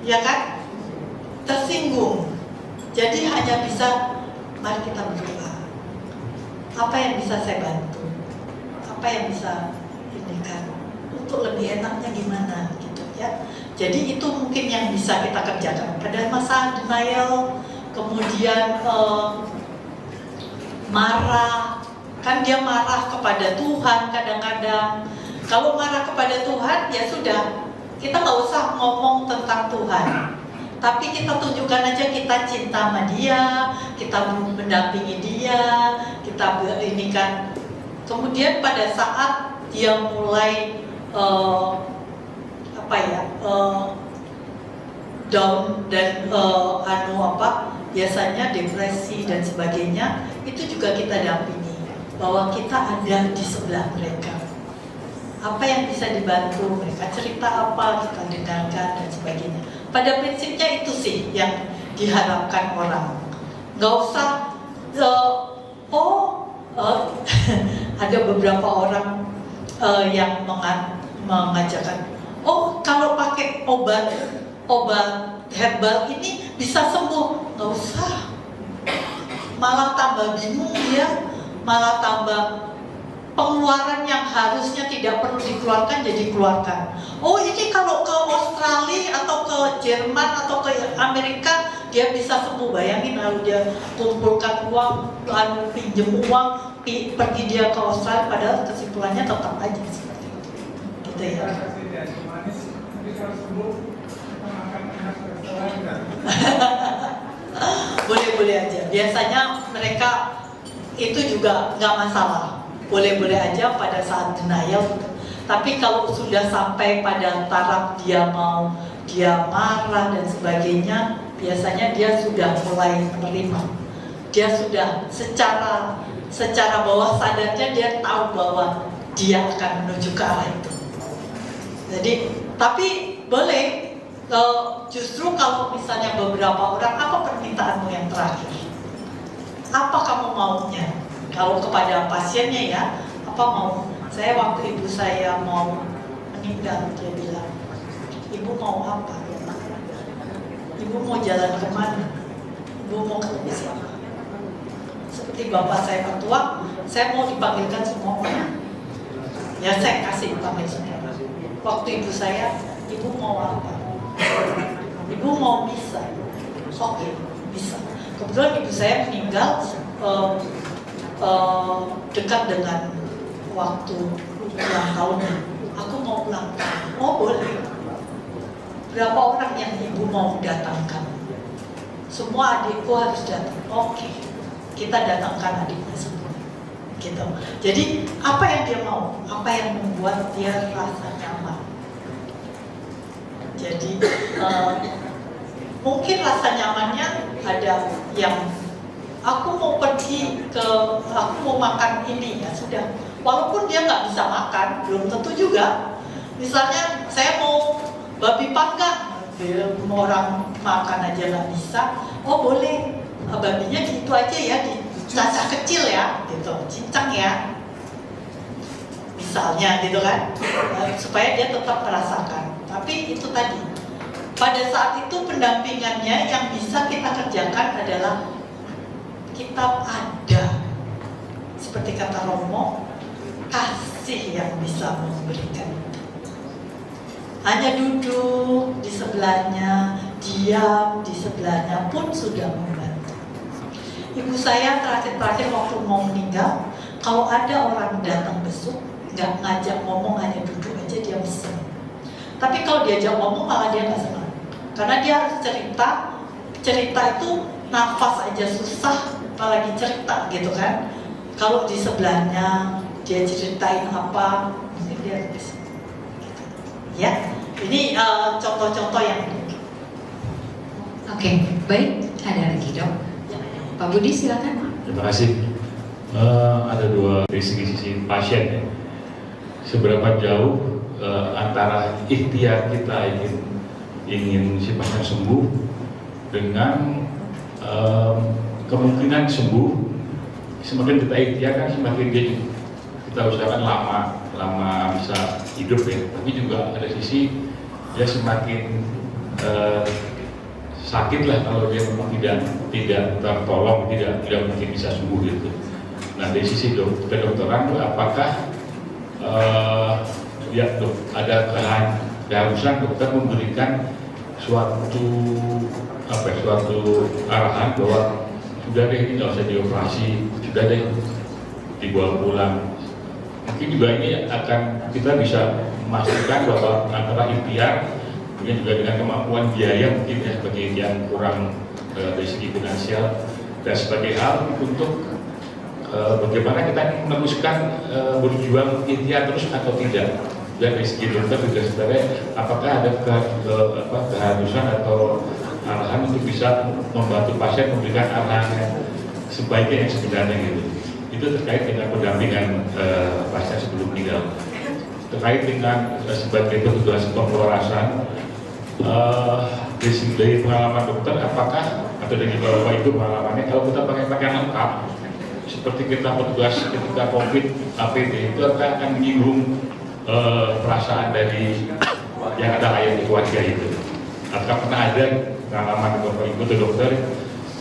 ya kan, tersinggung. Jadi hanya bisa mari kita berdoa. apa yang bisa saya bantu, apa yang bisa ini kan, untuk lebih enaknya gimana gitu ya. Jadi itu mungkin yang bisa kita kerjakan pada masa denial, kemudian marah, kan dia marah kepada Tuhan kadang-kadang. Kalau marah kepada Tuhan ya sudah, kita nggak usah ngomong tentang Tuhan, tapi kita tunjukkan aja kita cinta sama dia, kita mendampingi dia, kita ini kan. Kemudian pada saat dia mulai down dan biasanya depresi dan sebagainya, itu juga kita dampingi bahwa kita ada di sebelah mereka. Apa yang bisa dibantu mereka, cerita apa kita dengarkan dan sebagainya. Pada prinsipnya itu sih yang diharapkan orang. Nggak usah ada beberapa orang yang mengajarkan, oh kalau pakai obat herbal ini bisa sembuh. Nggak usah, malah tambah bingung ya, malah tambah pengeluaran yang harusnya tidak perlu dikeluarkan jadi keluarkan. Oh ini kalau ke Australia atau ke Jerman atau ke Amerika dia bisa sembuh. Bayangin lalu dia kumpulkan uang, lalu pinjam uang, pergi dia ke Australia, padahal kesimpulannya tetap aja seperti itu. Gitu ya. Boleh-boleh aja. Biasanya mereka itu juga nggak masalah. Boleh-boleh aja pada saat denial. Tapi kalau sudah sampai pada taraf dia marah dan sebagainya, biasanya dia sudah mulai menerima. Dia sudah secara bawah sadarnya dia tahu bahwa dia akan menuju ke arah itu. Jadi, tapi boleh. Justru kalau misalnya beberapa orang, apa permintaanmu yang terakhir? Apa kamu maunya? Kalau kepada pasiennya ya, apa mau? Saya waktu ibu saya mau meninggal, dia bilang, ibu mau apa? Ibu mau jalan kemana? Ibu mau ketemu siapa? Seperti bapak saya mertua, saya mau dipanggilkan semua orang. Ya saya kasih panggil semua. Waktu ibu saya, ibu mau apa? Ibu mau misa. Oke, bisa. Kebetulan ibu saya meninggal dekat dengan waktu ulang tahunnya. Aku mau ulang tahun. Oh boleh. Berapa orang yang ibu mau datangkan? Semua adikku harus datang. Oke, kita datangkan adiknya semua. Gitu. Jadi apa yang dia mau? Apa yang membuat dia rasa nyaman? Jadi mungkin rasa nyamannya ada yang aku mau makan ini ya sudah. Walaupun dia nggak bisa makan, belum tentu juga. Misalnya saya mau babi panggang, orang makan aja nggak bisa. Oh boleh, babinya gitu aja ya, dicacah kecil ya, gitu, cincang ya. Misalnya gitu kan, supaya dia tetap merasakan. Tapi itu tadi, pada saat itu pendampingannya yang bisa kita kerjakan adalah kita ada, seperti kata Romo, kasih yang bisa memberikan itu. Hanya duduk di sebelahnya, diam di sebelahnya pun sudah membantu. Ibu saya terakhir waktu mau meninggal, kalau ada orang datang besuk, nggak ngajak ngomong, hanya duduk aja dia bisa. Tapi kalau diajak ngomong malah dia nggak senang, karena dia harus cerita itu nafas aja susah, apalagi cerita gitu kan. Kalau di sebelahnya dia ceritain apa, mungkin dia bisa. Gitu. Ya, ini contoh-contoh yang. Oke, baik. Ada lagi dok? Pak Budi silakan. Terima kasih. Ada dua dari sisi pasien ya. Seberapa jauh antara ikhtiar kita ingin si pasien sembuh dengan kemungkinan sembuh. Semakin kita ikhtiar kan semakin kita usahakan lama bisa hidup ya. Tapi juga ada sisi dia semakin sakit lah kalau dia memang tidak tertolong, tidak mungkin bisa sembuh gitu. Nah dari sisi kedokteran apakah ada keharusan dokter memberikan suatu arahan bahwa sudah deh ini nggak usah dioperasi, sudah deh dibawa pulang. Mungkin juga ini akan kita bisa memastikan bahwa antara ikhtiar kemudian juga dengan kemampuan biaya mungkin ya sebagai yang kurang dari segi finansial dan sebagai hal untuk bagaimana kita meneruskan berjuang ikhtiar terus atau tidak. Dan dari segi dokter juga sebenarnya apakah ada keharusan atau arahan untuk bisa membantu pasien memberikan arahan yang sebaiknya yang sebenarnya gitu. Itu terkait dengan pendampingan pasien sebelum meninggal. Terkait dengan sebagai petugas pemulasaran dari pengalaman dokter, apakah atau dari bapak ibu pengalamannya kalau kita pakai pakaian lengkap seperti kita petugas ketika COVID APD itu akan menyinggung perasaan dari yang ada ayat di keluarga itu. Apakah pernah ada pengalaman bapak ibu atau dokter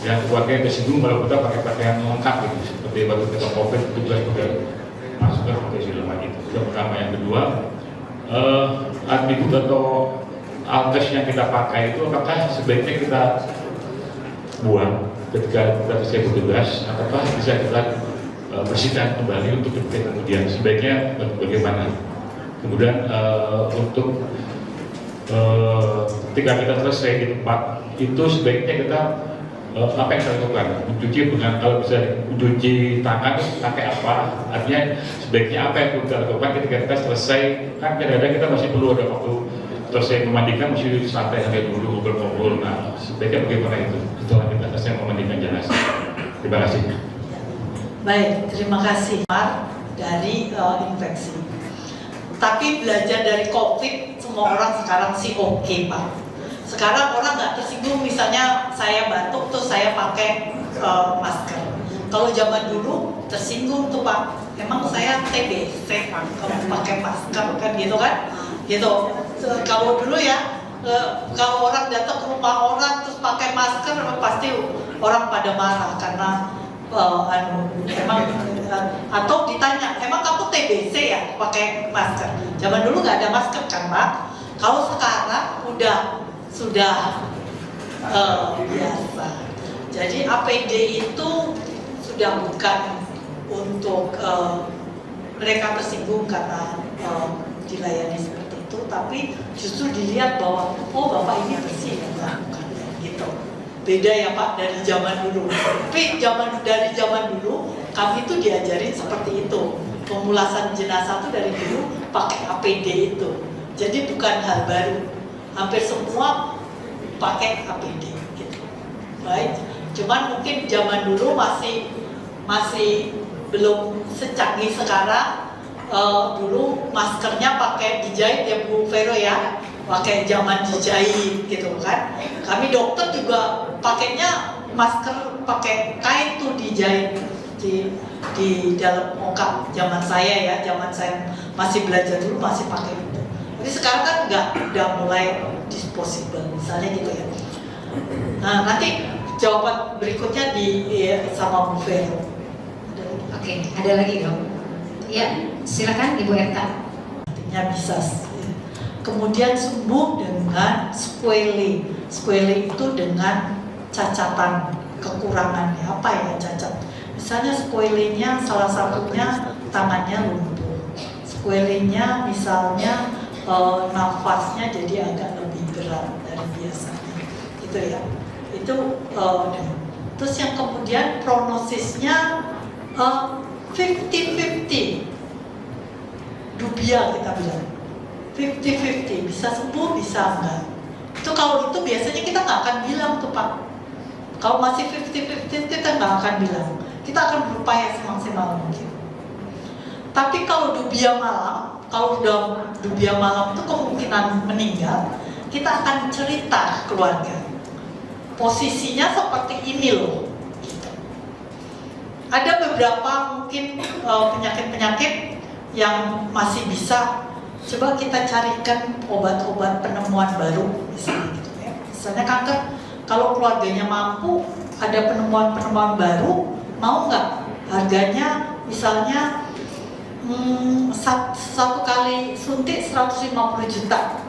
yang keluarga tersinggung kalau kita pakai pakaian lengkap gitu, seperti waktu kita COVID petugas pakai masker pakai segala macam itu. Itu pertama. Yang kedua, atribut atau alkes yang kita pakai itu apakah sebaiknya kita buang ketika kita selesai bertugas, ataukah bisa kita bersihkan kembali untuk kemudian sebaiknya bagaimana? Kemudian untuk ketika kita selesai di tempat itu sebaiknya kita apa yang kita lakukan? Mencuci dengan kalau bisa mencuci tangan pakai apa? Artinya sebaiknya apa yang kita lakukan ketika kita selesai? Kan kadang-kadang kita masih perlu ada waktu selesai memandikan mesti santai sampai dulu ngobrol-ngobrol. Nah sebaiknya bagaimana itu setelah kita selesai memandikan jenazah? Terima kasih. Baik, terima kasih Pak dari infeksi. Tapi belajar dari COVID, semua orang sekarang sih oke Pak. Sekarang orang nggak tersinggung, misalnya saya batuk terus saya pakai masker. Kalau zaman dulu tersinggung tuh Pak, emang saya TBC Pak, kalau pakai masker kan gitu kan? Gitu. Kalau dulu ya, kalau orang datang ke rumah orang terus pakai masker, pasti orang pada marah karena emang atau ditanya, emang kamu TBC ya pakai masker? Zaman dulu nggak ada masker kan Pak? Kalau sekarang sudah biasa. Jadi APD itu sudah bukan untuk mereka tersinggung karena dilayani seperti itu, tapi justru dilihat bahwa oh bapak ini bersih ya bukan gitu. Beda ya Pak dari zaman dulu. Tapi dari zaman dulu kami itu diajarin seperti itu. Pemulasan jenazah itu dari dulu pakai APD itu. Jadi bukan hal baru. Hampir semua pakai APD gitu. Baik. Cuman mungkin zaman dulu masih belum secanggih sekarang. Dulu maskernya pakai dijahit ya Bu Vero ya, pakai zaman dijahit gitu kan. Kami dokter juga pakainya masker pakai kain tuh dijahit di dalam muka. Zaman saya masih belajar dulu masih pakai itu. Tapi sekarang kan udah mulai disposable misalnya gitu ya. Nah nanti jawaban berikutnya sama Bu Vero. Oke, ada lagi dong? Ya, silakan Ibu Erta. Artinya bisa. Kemudian sembuh dengan squalene. Squalene itu dengan cacatan, kekurangannya apa ya cacat? Misalnya squalene-nya salah satunya tangannya lumpuh. Squalene-nya misalnya nafasnya jadi agak lebih berat dari biasanya. Gitu ya. Itu terus yang kemudian prognosisnya 50-50, dubia kita bilang 50-50, bisa sembuh bisa enggak. Itu kalau itu biasanya kita nggak akan bilang tuh Pak. Kalau masih 50-50 kita nggak akan bilang. Kita akan berupaya semaksimal mungkin. Tapi kalau dubia malam, kalau udah dubia malam itu kemungkinan meninggal, kita akan cerita ke keluarga. Posisinya seperti ini loh. Ada beberapa mungkin penyakit-penyakit yang masih bisa coba kita carikan obat-obat penemuan baru misalnya gitu ya. Misalnya kanker, kalau keluarganya mampu ada penemuan-penemuan baru, mau nggak? Harganya misalnya satu kali suntik 150 juta,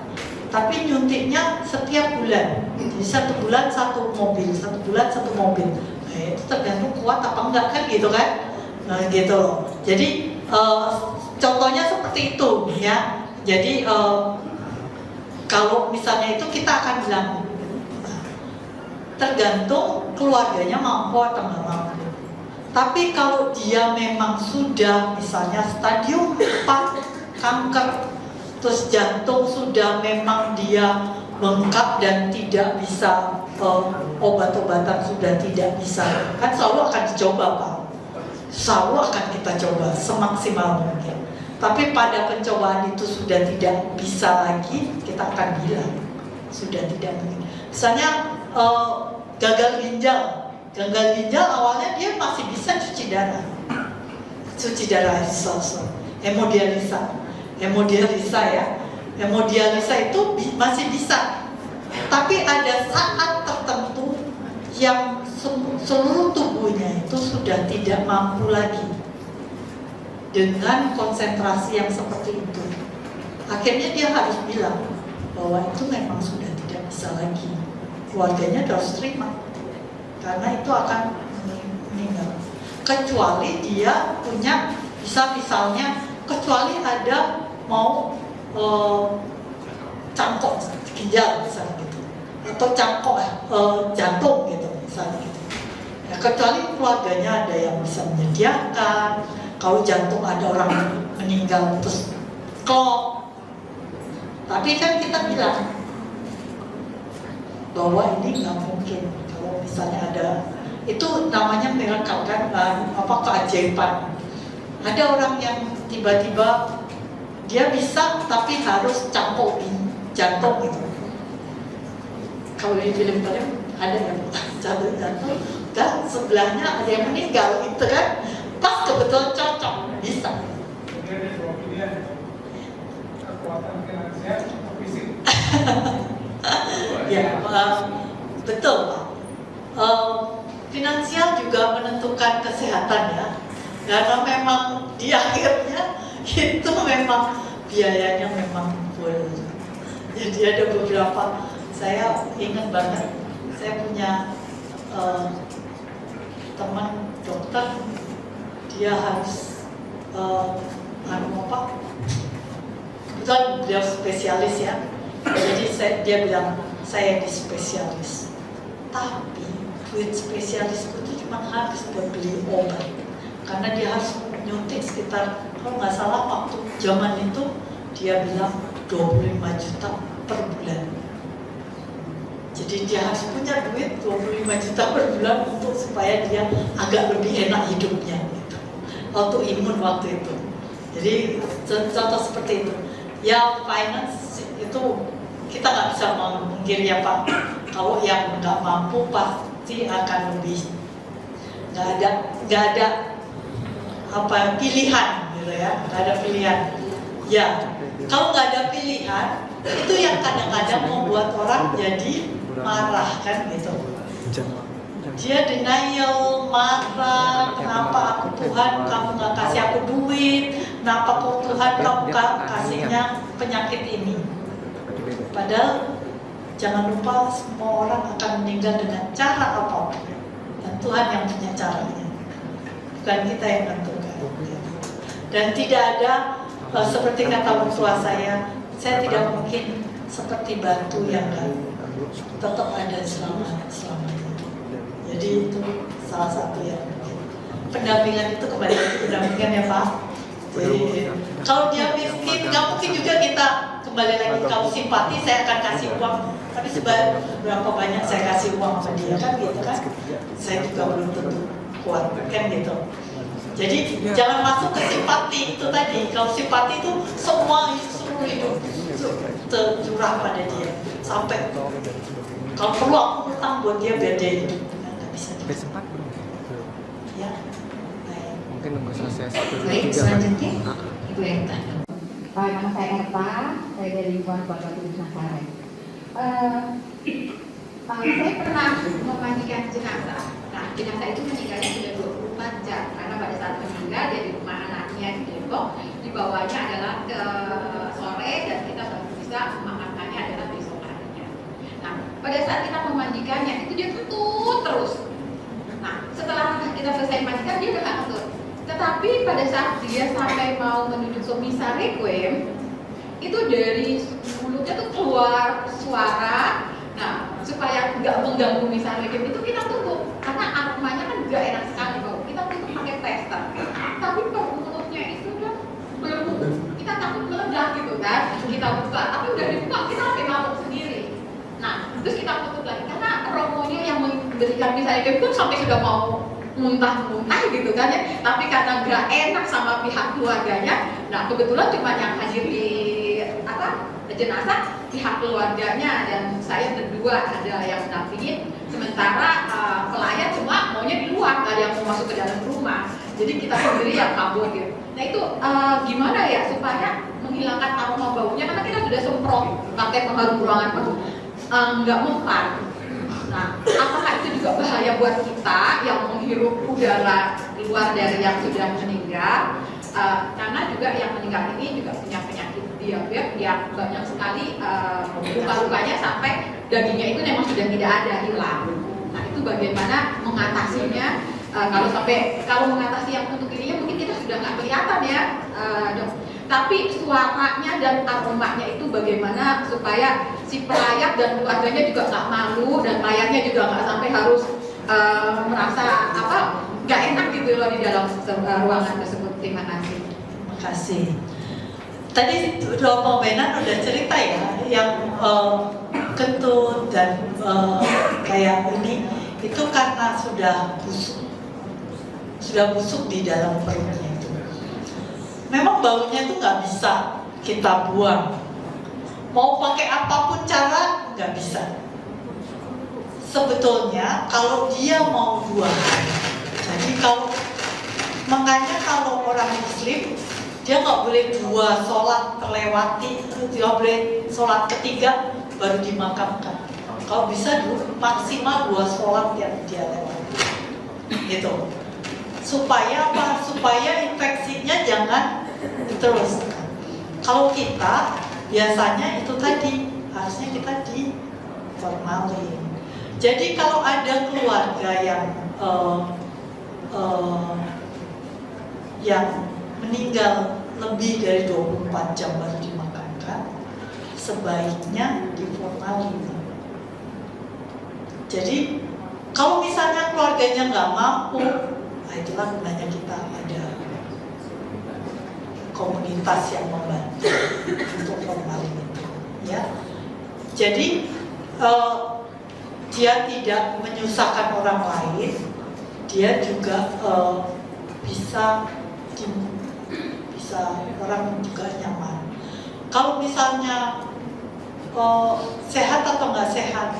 tapi nyuntiknya setiap bulan. Jadi 1 bulan 1 mobil, 1 bulan 1 mobil. Nah, itu tergantung kuat apa enggak kan gitu kan? Nah, gitu loh. Jadi contohnya seperti itu ya. Jadi kalau misalnya itu kita akan bilang tergantung keluarganya mampu atau nggak mampu. Tapi kalau dia memang sudah misalnya stadium 4 kanker, terus jantung sudah memang dia bengkak dan tidak bisa, obat-obatan sudah tidak bisa, kan selalu akan dicoba Pak, selalu akan kita coba semaksimal mungkin. Tapi pada pencobaan itu sudah tidak bisa lagi, kita akan bilang sudah tidak mungkin. Misalnya gagal ginjal awalnya dia masih bisa cuci darah hemodialisa ya, hemodialisa itu masih bisa. Tapi ada saat tertentu yang seluruh tubuhnya itu sudah tidak mampu lagi dengan konsentrasi yang seperti itu. Akhirnya dia harus bilang bahwa itu memang sudah tidak bisa lagi. Keluarganya harus terima, karena itu akan meninggal. Kecuali dia punya, misalnya kecuali ada mau cangkok ginjal misalnya gitu, atau cangkok jantung gitu misalnya gitu. Ya, kecuali keluarganya ada yang bisa menyediakan. Kalau jantung ada orang meninggal terus klop. Tapi kan kita bilang bahwa ini nggak mungkin. Kalau misalnya ada, itu namanya miracle kan, keajaiban. Ada orang yang tiba-tiba dia bisa tapi harus cangkok jantung gitu. Kalau di film-film ada yang jantung dan sebelahnya ada yang meninggal gitu kan, pas kebetulan cocok bisa. Jadi ada 2 pilihan, kekuatan finansial atau fisik. Ya, betul Pak. Finansial juga menentukan kesehatan ya, karena memang di akhirnya itu memang biayanya memang full. Jadi ada beberapa, saya ingat banget, saya punya teman dokter, dia harus kebetulan beliau spesialis ya. Jadi dia bilang saya di spesialis, tapi duit spesialis itu cuma habis buat beli obat, karena dia harus nyuntik sekitar, kalau nggak salah waktu zaman itu dia bilang 25 juta per bulan. Jadi dia harus punya duit 25 juta per bulan untuk supaya dia agak lebih enak hidupnya gitu. Autoimun waktu itu. Jadi contoh seperti itu. Ya finance itu kita nggak bisa memungkiri ya Pak. Kalau yang nggak mampu pasti akan lebih nggak ada pilihan gitu ya, nggak ada pilihan. Ya kalau nggak ada pilihan itu yang kadang-kadang membuat orang jadi marah kan gitu. Dia denial, marah, kenapa aku Tuhan kamu nggak kasih aku duit, kenapa kok Tuhan kamu kasihnya penyakit ini. Padahal jangan lupa semua orang akan meninggal dengan cara apapun, dan Tuhan yang punya caranya, bukan kita yang menentukan. Dan tidak ada seperti kata orang tua saya tidak mungkin seperti batu yang tetap ada selamanya. Jadi itu salah satu yang pendampingan itu kembali ke pendampingan ya Pak. Jadi kalau dia miskin, nggak mungkin juga kita kembali lagi, kalau simpati saya akan kasih uang, tapi berapa banyak saya kasih uang sama dia kan gitu kan? Saya juga belum tentu kuat kan gitu. Jadi jangan masuk ke simpati itu tadi. Kalau simpati itu semua seluruh hidup tercurah pada dia, sampai kalau perlu aku utang buat dia biar dia hidup. Nggak bisa. Sempat belum? Ya. Baik. Mungkin nunggu selesai satu. Baik, selanjutnya Ibu Erta. Nama saya Erta, saya dari lingkungan Keluarga Kudus Nazaret. Saya pernah memandikan jenazah Nah, jenazah itu meninggalnya sudah 24 jam karena pada saat meninggal dia di rumah anaknya di Depok, dibawanya adalah ke sore dan kita baru bisa memakamkannya adalah besok harinya. Nah, pada saat kita memandikannya itu dia tuntut terus. Nah, setelah kita selesai mandikan dia udah nggak ngetut. Tetapi pada saat dia sampai mau menuju ke misa requiem, itu dari mulutnya tuh keluar suara. Nah, supaya nggak mengganggu misa requiem itu kita tutup karena aromanya kan nggak enak sekali bau. Kita tutup pakai tester. Tapi mulutnya itu udah belum, kita takut meledak gitu kan. Kita buka, tapi udah dibuka kita sampai mabuk sendiri. Nah, terus kita tutup lagi karena romonya yang memberikan misa requiem pun sampai sudah mau muntah-muntah gitu kan ya, tapi karena nggak enak sama pihak keluarganya, nah kebetulan cuma yang hadir di jenazah pihak keluarganya dan saya berdua ada yang mendampingin, sementara pelayan cuma maunya di luar, nggak ada yang mau masuk ke dalam rumah, jadi kita sendiri yang kabur gitu. Nah itu gimana ya supaya menghilangkan aroma baunya, karena kita sudah semprot pakai pengharum ruangan baru, nggak mempan. Nah, apakah itu juga bahaya buat kita yang menghirup udara luar dari yang sudah meninggal? Karena juga yang meninggal ini juga punya penyakit diabetes yang banyak sekali luka-lukanya sampai dagingnya itu memang sudah tidak ada, hilang. Nah, itu bagaimana mengatasinya? Kalau mengatasi yang untuk ininya mungkin kita sudah nggak kelihatan ya, dok. Tapi suaranya dan aromanya itu bagaimana supaya si pelayat dan keluarganya juga nggak malu dan pelayannya juga nggak sampai harus merasa nggak enak gitu loh di dalam ruangan tersebut. Terima kasih. Terima kasih. Tadi Dr. Benan udah cerita ya yang kentut dan kayak ini itu karena sudah busuk di dalam perutnya. Memang baunya itu nggak bisa kita buang. Mau pakai apapun cara nggak bisa. Sebetulnya kalau dia mau buang, jadi makanya kalau orang Muslim dia nggak boleh 2 sholat terlewati, dia boleh sholat ketiga baru dimakamkan. Kalau bisa maksimal 2 sholat yang dia lewati, gitu. Supaya apa? Supaya infeksinya jangan terus. Kalau kita biasanya itu tadi harusnya kita di formalin. Jadi kalau ada keluarga yang meninggal lebih dari 24 jam baru dimakamkan, sebaiknya di formalin. Jadi kalau misalnya keluarganya nggak mampu, nah itulah gunanya kita ada komunitas yang membantu untuk formalin itu, ya. Jadi dia tidak menyusahkan orang lain, dia juga bisa orang juga nyaman. Kalau misalnya sehat atau nggak sehat,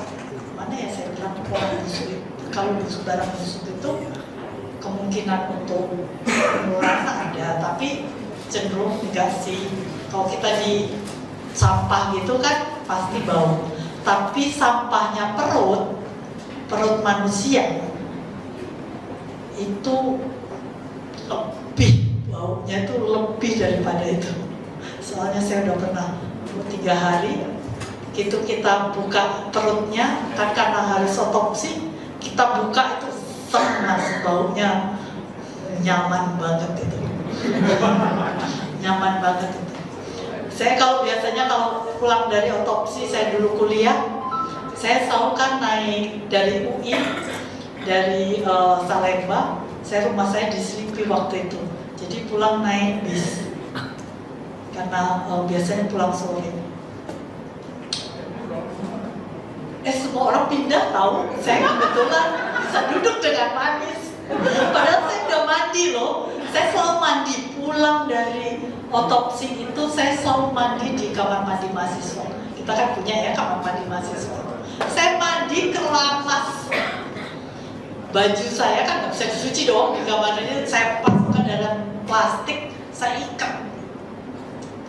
mana ya saya bilang orang busuk. Kalau barang busuk itu kemungkinan untuk penularan ada, tapi cenderung enggak sih. Kalau kita di sampah gitu kan pasti bau. Tapi sampahnya perut manusia itu lebih baunya itu lebih daripada itu. Soalnya saya udah pernah 3 hari gitu kita buka perutnya kan karena harus otopsi, kita buka itu sangat baunya nyaman banget itu. Nyaman banget itu. Saya biasanya kalau pulang dari otopsi, saya dulu kuliah, saya selalu kan naik dari UI, dari Salemba, rumah saya di Selipi waktu itu. Jadi pulang naik bis, karena biasanya pulang sore. Semua orang pindah tahu, saya kebetulan bisa duduk dengan manis. Padahal saya udah mandi loh. Saya selalu mandi pulang dari otopsi itu, saya selalu mandi di kamar mandi mahasiswa. Kita kan punya ya kamar mandi mahasiswa. Saya mandi keramas. Baju saya kan nggak bisa dicuci dong di kamar mandi. Saya pasang dalam plastik, saya ikat.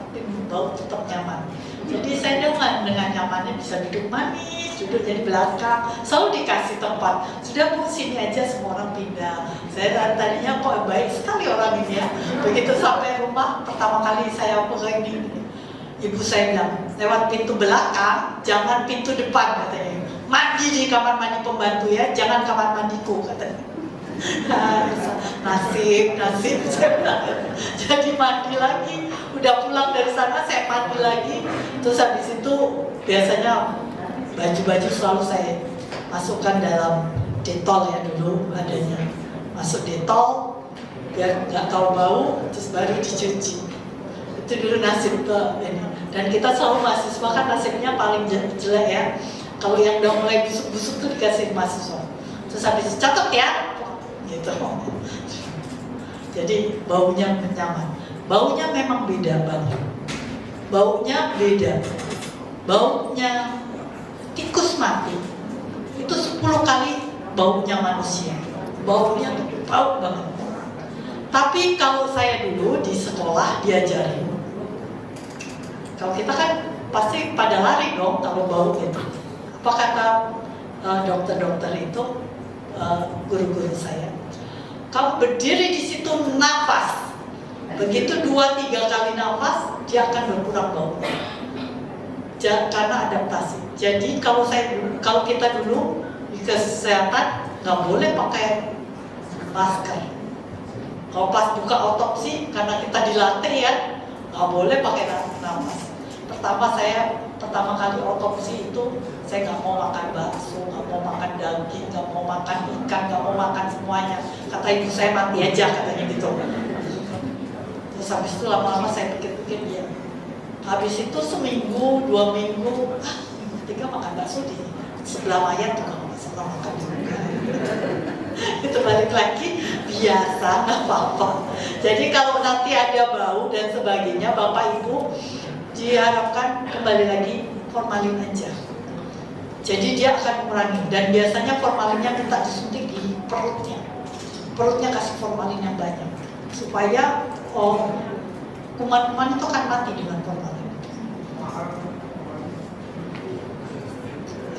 Tapi bau tetap nyaman. Jadi saya dengan nyamannya bisa duduk manis, duduk jadi belakang, selalu dikasih tempat. Sudah Bu, sini aja, semua orang pindah. Saya tadinya kok baik sekali orang ini ya. Begitu sampai rumah, pertama kali saya pegang ini, ibu saya bilang, lewat pintu belakang, jangan pintu depan katanya. Mandi di kamar mandi pembantu ya, jangan kamar mandiku katanya. Nasib saya bilang. Jadi mandi lagi, udah pulang dari sana saya mandi lagi. Terus habis itu biasanya baju-baju selalu saya masukkan dalam detol ya, dulu adanya, masuk detol biar nggak tahu bau, terus baru dicuci. Itu dulu nasib ke ini. Dan kita selalu mahasiswa kan nasibnya paling jelek ya. Kalau yang udah mulai busuk-busuk tuh dikasih mahasiswa. Terus habis itu catat ya, gitu. Jadi baunya nyaman. Baunya memang beda banget. Baunya beda. Baunya tikus mati itu 10 kali baunya manusia. Baunya tuh bau banget. Tapi kalau saya dulu di sekolah diajarin, kalau kita kan pasti pada lari dong kalau bau gitu. Apa kata dokter-dokter itu, guru-guru saya? Kamu berdiri di situ nafas. Begitu 2-3 kali nafas, dia akan berkurang bau. Karena adaptasi. Jadi kalau kita dulu di kesehatan nggak boleh pakai masker. Kalau pas buka autopsi, karena kita dilatih ya, nggak boleh pakai nafas. Pertama kali autopsi itu saya nggak mau makan bakso, nggak mau makan daging, nggak mau makan ikan, nggak mau makan semuanya. Kata ibu saya mati aja katanya gitu. Terus habis itu lama-lama saya pikir-pikir dia. Habis itu seminggu, 2 minggu, ketiga makan bakso di sebelah mayat tuh kalau nggak salah makan juga. Itu balik lagi biasa, nggak apa-apa. Jadi kalau nanti ada bau dan sebagainya, Bapak Ibu diharapkan kembali lagi formalin aja. Jadi dia akan mengurangi, dan biasanya formalinnya kita disuntik di perutnya. Perutnya kasih formalin yang banyak supaya kuman-kuman itu akan mati dengan formalin.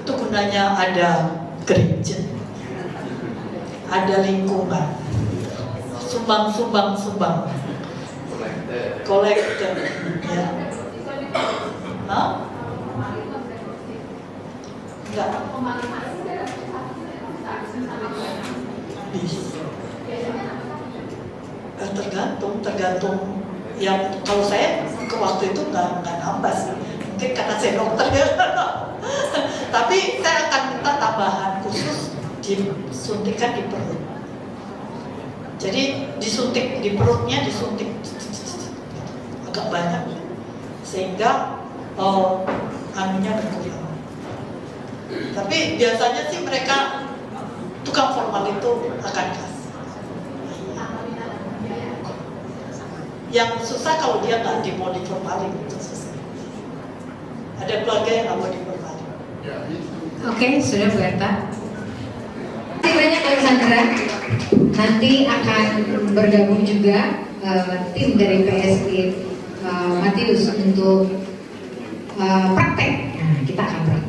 Itu gunanya ada gereja, ada lingkungan, sumbang, kolektor, ya. Hah? Enggak. Tergantung. Ya kalau saya ke waktu itu nggak nambah sih. Mungkin karena saya dokter ya. Tapi saya akan minta tambahan khusus disuntikan di perut. Jadi disuntik di perutnya, disuntik agak banyak sehingga anunya berkurang. Tapi biasanya sih mereka tukang formal itu akan kasih. Yang susah kalau dia nggak mau diformalin, itu susah. Ada keluarga yang nggak mau diformalin. Oke, sudah Bu Erta. Terima kasih banyak Mbak Sandra. Nanti akan bergabung juga tim dari PSI Matius untuk praktek. Nah, kita akan praktek.